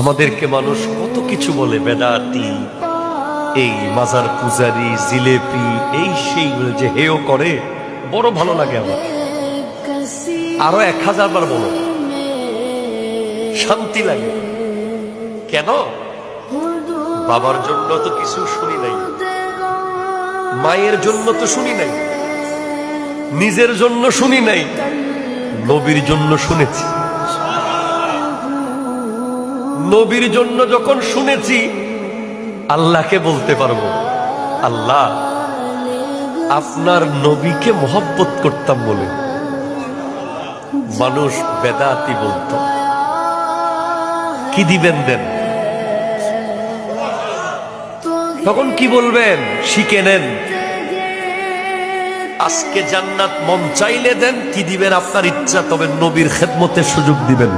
আমাদেরকে মানুষ কত কিছু বলে, বেদাতি, এই মাজার পূজারি, জিলেপি, এই সেইগুলো যে হেয় করে, বড় ভালো লাগে আমার। আরো 1000 বার বলো, শান্তি লাগে। কেন? বাবার জন্য তো কিছু শুনি নাই, মায়ের জন্য তো শুনি নাই, নিজের জন্য শুনি নাই, নবীর জন্য শুনেছি। নবীর জন্য যখন শুনেছি, আল্লাহকে বলতে পারবো, আল্লাহ আপনার নবীকে মহব্বত করতাম বলে মানুষ বেদাতি বলতো। কি দিবেন দেন, তখন কি বলবেন? শিখে নেন। আজকে জান্নাত মন চাইলে দেন, কি দিবেন আপনার ইচ্ছা, তবে নবীর খেদমতের সুযোগ দিবেন।